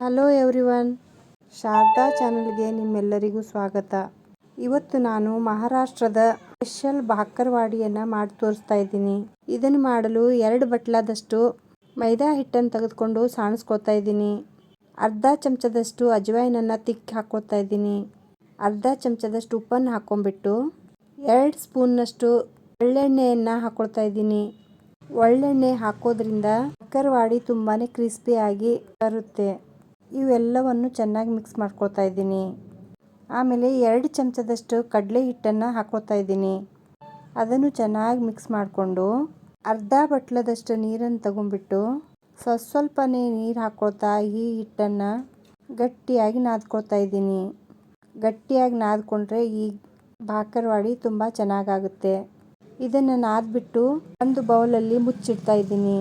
Hello everyone, Sharada ಚಾನಲ್ಗೆ ನಿಮ್ಮೆಲ್ಲರಿಗೂ ಸ್ವಾಗತ. ಇವತ್ತು ನಾನು ಮಹಾರಾಷ್ಟ್ರದ ಸ್ಪೆಷಲ್ ಭಾಕರ್ವಾಡಿಯನ್ನು ಮಾಡಿ ತೋರಿಸ್ತಾ ಇದ್ದೀನಿ. ಇದನ್ನು ಮಾಡಲು 2 ಬಟ್ಲಾದಷ್ಟು ಮೈದಾ ಹಿಟ್ಟನ್ನು ತೆಗೆದುಕೊಂಡು ಸಾಣಿಸ್ಕೊತಾ ಇದ್ದೀನಿ. ಅರ್ಧ ಚಮಚದಷ್ಟು ಅಜವಾಯಿನನ್ನು ತಿಕ್ಕಿ ಹಾಕ್ಕೊತಾ ಇದ್ದೀನಿ. ಅರ್ಧ ಚಮಚದಷ್ಟು ಉಪ್ಪನ್ನು ಹಾಕ್ಕೊಂಡ್ಬಿಟ್ಟು 2 ಸ್ಪೂನ್ನಷ್ಟು ಎಳ್ಳೆಣ್ಣೆಯನ್ನು ಹಾಕ್ಕೊಳ್ತಾ ಇದ್ದೀನಿ. ಒಳ್ಳೆಣ್ಣೆ ಹಾಕೋದ್ರಿಂದ ಭಾಕರ್ವಾಡಿ ತುಂಬಾ ಕ್ರಿಸ್ಪಿಯಾಗಿ ಬರುತ್ತೆ. ಇವೆಲ್ಲವನ್ನು ಚೆನ್ನಾಗಿ ಮಿಕ್ಸ್ ಮಾಡ್ಕೊತಾ ಇದ್ದೀನಿ. ಆಮೇಲೆ 2 ಚಮಚದಷ್ಟು ಕಡಲೆ ಹಿಟ್ಟನ್ನು ಹಾಕ್ಕೊತಾ ಇದ್ದೀನಿ. ಅದನ್ನು ಚೆನ್ನಾಗಿ ಮಿಕ್ಸ್ ಮಾಡಿಕೊಂಡು ಅರ್ಧ ಬಟ್ಲದಷ್ಟು ನೀರನ್ನು ತಗೊಂಡ್ಬಿಟ್ಟು ಸ್ವಲ್ಪನೇ ನೀರು ಹಾಕ್ಕೊಳ್ತಾ ಈ ಹಿಟ್ಟನ್ನು ಗಟ್ಟಿಯಾಗಿ ನಾದ್ಕೊಳ್ತಾ ಇದ್ದೀನಿ. ಗಟ್ಟಿಯಾಗಿ ನಾದ್ಕೊಂಡ್ರೆ ಈ ಭಾಕರ್ವಾಡಿ ತುಂಬ ಚೆನ್ನಾಗಾಗುತ್ತೆ. ಇದನ್ನು ನಾದ್ಬಿಟ್ಟು ಒಂದು ಬೌಲಲ್ಲಿ ಮುಚ್ಚಿಡ್ತಾ ಇದ್ದೀನಿ.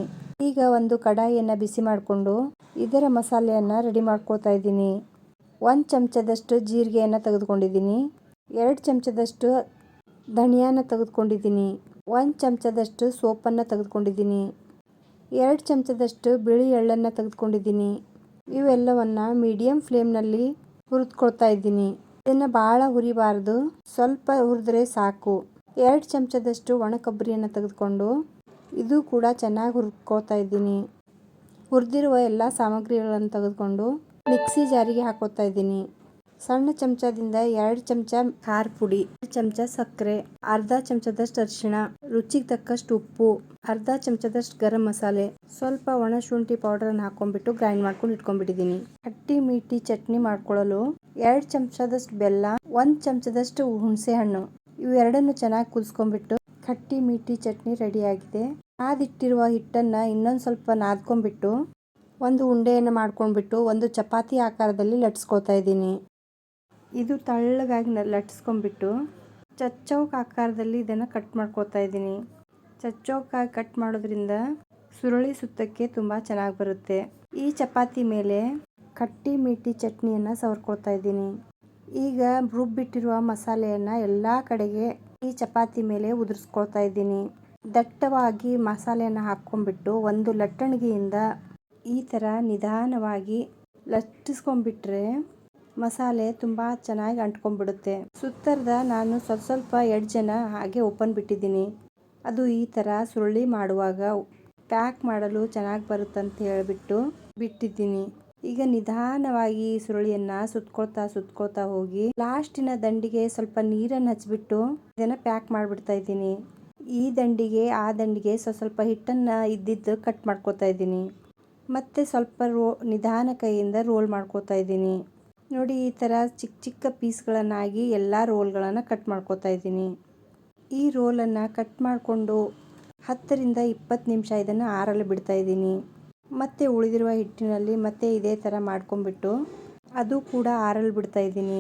ಈಗ ಒಂದು ಕಡಾಯಿಯನ್ನು ಬಿಸಿ ಮಾಡಿಕೊಂಡು ಇದರ ಮಸಾಲೆಯನ್ನು ರೆಡಿ ಮಾಡ್ಕೊಳ್ತಾ ಇದ್ದೀನಿ. 1 ಚಮಚದಷ್ಟು ಜೀರಿಗೆಯನ್ನು ತೆಗೆದುಕೊಂಡಿದ್ದೀನಿ. 2 ಚಮಚದಷ್ಟು ಧನಿಯಾನ ತೆಗೆದುಕೊಂಡಿದ್ದೀನಿ. 1 ಚಮಚದಷ್ಟು ಸೋಪನ್ನು ತೆಗೆದುಕೊಂಡಿದ್ದೀನಿ. 2 ಚಮಚದಷ್ಟು ಬಿಳಿ ಎಳ್ಳನ್ನು ತೆಗೆದುಕೊಂಡಿದ್ದೀನಿ. ಇವೆಲ್ಲವನ್ನು ಮೀಡಿಯಂ ಫ್ಲೇಮ್ನಲ್ಲಿ ಹುರಿದ್ಕೊಳ್ತಾ ಇದ್ದೀನಿ. ಇದನ್ನು ಭಾಳ ಹುರಿಬಾರ್ದು, ಸ್ವಲ್ಪ ಹುರಿದ್ರೆ ಸಾಕು. 2 ಚಮಚದಷ್ಟು ಒಣ ಕೊಬ್ಬರಿಯನ್ನು ತೆಗೆದುಕೊಂಡು ಇದು ಕೂಡ ಚೆನ್ನಾಗಿ ಹುರ್ಕೊಳ್ತಾ ಇದ್ದೀನಿ. ಹುರಿದಿರುವ ಎಲ್ಲ ಸಾಮಗ್ರಿಗಳನ್ನು ತೆಗೆದುಕೊಂಡು ಮಿಕ್ಸಿ ಜಾರಿಗೆ ಹಾಕೋತಾ ಇದ್ದೀನಿ. ಸಣ್ಣ ಚಮಚದಿಂದ 2 ಚಮಚ ಖಾರ ಪುಡಿ, 1 ಚಮಚ ಸಕ್ಕರೆ, ಅರ್ಧ ಚಮಚದಷ್ಟು ಅರಿಶಿಣ, ರುಚಿಗೆ ತಕ್ಕಷ್ಟು ಉಪ್ಪು, ಅರ್ಧ ಚಮಚದಷ್ಟು ಗರಂ ಮಸಾಲೆ, ಸ್ವಲ್ಪ ಒಣ ಶುಂಠಿ ಪೌಡರನ್ನು ಹಾಕೊಂಡ್ಬಿಟ್ಟು ಗ್ರೈಂಡ್ ಮಾಡ್ಕೊಂಡು ಇಟ್ಕೊಂಡ್ಬಿಟ್ಟಿದ್ದೀನಿ. ಖಟ್ಟಿ ಮೀಠಿ ಚಟ್ನಿ ಮಾಡ್ಕೊಳ್ಳಲು 2 ಚಮಚದಷ್ಟು ಬೆಲ್ಲ, 1 ಚಮಚದಷ್ಟು ಹುಣಸೆ ಹಣ್ಣು, ಇವೆರಡನ್ನು ಚೆನ್ನಾಗಿ ಕುದಿಸ್ಕೊಂಡ್ಬಿಟ್ಟು ಖಟ್ಟಿ ಮೀಠಿ ಚಟ್ನಿ ರೆಡಿ ಆಗಿದೆ. ನಾದಿಟ್ಟಿರುವ ಹಿಟ್ಟನ್ನು ಇನ್ನೊಂದು ಸ್ವಲ್ಪ ನಾದ್ಕೊಂಡ್ಬಿಟ್ಟು ಒಂದು ಉಂಡೆಯನ್ನು ಮಾಡ್ಕೊಂಡ್ಬಿಟ್ಟು ಒಂದು ಚಪಾತಿ ಆಕಾರದಲ್ಲಿ ಲಟ್ಸ್ಕೊಳ್ತಾ ಇದ್ದೀನಿ. ಇದು ತಳ್ಳಗಾಗಿ ಲಟ್ಸ್ಕೊಂಡ್ಬಿಟ್ಟು ಚಚ್ಚೌಕ ಆಕಾರದಲ್ಲಿ ಇದನ್ನು ಕಟ್ ಮಾಡ್ಕೊಳ್ತಾ ಇದ್ದೀನಿ. ಚಚ್ಚೌಕಾಗಿ ಕಟ್ ಮಾಡೋದ್ರಿಂದ ಸುರುಳಿ ಸುತ್ತಕ್ಕೆ ತುಂಬ ಚೆನ್ನಾಗಿ ಬರುತ್ತೆ. ಈ ಚಪಾತಿ ಮೇಲೆ ಖಟ್ಟಿ ಮೀಠಿ ಚಟ್ನಿಯನ್ನು ಸವರ್ಕೊಳ್ತಾ ಇದ್ದೀನಿ. ಈಗ ರುಬ್ಬಿಟ್ಟಿರುವ ಮಸಾಲೆಯನ್ನು ಎಲ್ಲ ಕಡೆಗೆ ಈ ಚಪಾತಿ ಮೇಲೆ ಉದುರಿಸ್ಕೊಳ್ತಾ ಇದ್ದೀನಿ. ದಟ್ಟವಾಗಿ ಮಸಾಲೆಯನ್ನು ಹಾಕ್ಕೊಂಡ್ಬಿಟ್ಟು ಒಂದು ಲಟ್ಟಣಿಗೆಯಿಂದ ಈ ಥರ ನಿಧಾನವಾಗಿ ಲಟ್ಟಿಸ್ಕೊಂಡ್ಬಿಟ್ರೆ ಮಸಾಲೆ ತುಂಬ ಚೆನ್ನಾಗಿ ಅಂಟ್ಕೊಂಡ್ಬಿಡುತ್ತೆ. ಸುತ್ತರದ ನಾನು ಸ್ವಲ್ಪ ಎಡ್ಜನ್ನು ಹಾಗೆ ಓಪನ್ ಬಿಟ್ಟಿದ್ದೀನಿ. ಅದು ಈ ಥರ ಸುರುಳಿ ಮಾಡುವಾಗ ಪ್ಯಾಕ್ ಮಾಡಲು ಚೆನ್ನಾಗಿ ಬರುತ್ತಂತ ಹೇಳಿಬಿಟ್ಟು ಬಿಟ್ಟಿದ್ದೀನಿ. ಈಗ ನಿಧಾನವಾಗಿ ಸುರುಳಿಯನ್ನು ಸುತ್ಕೊಳ್ತಾ ಹೋಗಿ ಲಾಸ್ಟಿನ ದಂಡಿಗೆ ಸ್ವಲ್ಪ ನೀರನ್ನು ಹಚ್ಬಿಟ್ಟು ಇದನ್ನು ಪ್ಯಾಕ್ ಮಾಡಿಬಿಡ್ತಾ ಇದ್ದೀನಿ. ಈ ದಂಡಿಗೆ ಆ ದಂಡಿಗೆ ಸ್ವಲ್ಪ ಹಿಟ್ಟನ್ನು ಇದ್ದಿದ್ದು ಕಟ್ ಮಾಡ್ಕೊತಾ ಇದ್ದೀನಿ. ಮತ್ತೆ ಸ್ವಲ್ಪ ನಿಧಾನ ಕೈಯಿಂದ ರೋಲ್ ಮಾಡ್ಕೊತಾ ಇದ್ದೀನಿ. ನೋಡಿ, ಈ ಥರ ಚಿಕ್ಕ ಚಿಕ್ಕ ಪೀಸ್ಗಳನ್ನಾಗಿ ಎಲ್ಲ ರೋಲ್ಗಳನ್ನು ಕಟ್ ಮಾಡ್ಕೊತಾ ಇದ್ದೀನಿ. ಈ ರೋಲನ್ನು ಕಟ್ ಮಾಡಿಕೊಂಡು 10 ರಿಂದ 20 ನಿಮಿಷ ಇದನ್ನು ಆರಲು ಬಿಡ್ತಾ ಇದ್ದೀನಿ. ಮತ್ತೆ ಉಳಿದಿರುವ ಹಿಟ್ಟಿನಲ್ಲಿ ಮತ್ತೆ ಇದೇ ಥರ ಮಾಡ್ಕೊಂಡ್ಬಿಟ್ಟು ಅದು ಕೂಡ ಆರಲು ಬಿಡ್ತಾ ಇದ್ದೀನಿ.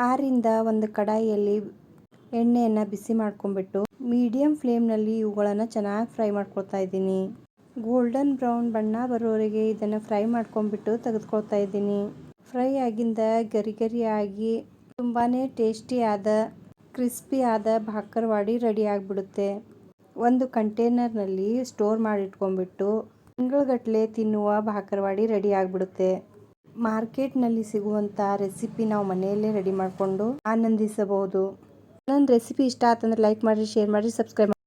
ಆರಿಂದ ಒಂದು ಕಡಾಯಿಯಲ್ಲಿ ಎಣ್ಣೆಯನ್ನು ಬಿಸಿ ಮಾಡ್ಕೊಂಡ್ಬಿಟ್ಟು ಮೀಡಿಯಂ ಫ್ಲೇಮ್ನಲ್ಲಿ ಇವುಗಳನ್ನು ಚೆನ್ನಾಗಿ ಫ್ರೈ ಮಾಡ್ಕೊಳ್ತಾ ಇದ್ದೀನಿ. ಗೋಲ್ಡನ್ ಬ್ರೌನ್ ಬಣ್ಣ ಬರೋವರೆಗೆ ಇದನ್ನು ಫ್ರೈ ಮಾಡ್ಕೊಂಡ್ಬಿಟ್ಟು ತೆಗೆದುಕೊಳ್ತಾ ಇದ್ದೀನಿ. ಫ್ರೈ ಆಗಿಂದ ಗರಿ ಗರಿಯಾಗಿ ತುಂಬಾ ಟೇಸ್ಟಿಯಾದ ಕ್ರಿಸ್ಪಿಯಾದ ಭಾಕರ್ವಾಡಿ ರೆಡಿ ಆಗಿಬಿಡುತ್ತೆ. ಒಂದು ಕಂಟೈನರ್ನಲ್ಲಿ ಸ್ಟೋರ್ ಮಾಡಿಟ್ಕೊಂಡ್ಬಿಟ್ಟು ತಿಂಗಳುಗಟ್ಟಲೆ ತಿನ್ನುವ ಭಾಕರ್ವಾಡಿ ರೆಡಿ ಆಗಿಬಿಡುತ್ತೆ. ಮಾರ್ಕೆಟ್ನಲ್ಲಿ ಸಿಗುವಂಥ ರೆಸಿಪಿ ನಾವು ಮನೆಯಲ್ಲೇ ರೆಡಿ ಮಾಡಿಕೊಂಡು ಆನಂದಿಸಬಹುದು. ನನ್ನ ರೆಸಿಪಿ ಇಷ್ಟ ಆತಂದ್ರೆ ಲೈಕ್ ಮಾಡಿರಿ, ಶೇರ್ ಮಾಡಿರಿ, ಸಬ್ಸ್ಕ್ರೈಬ್ ಮಾಡಿ.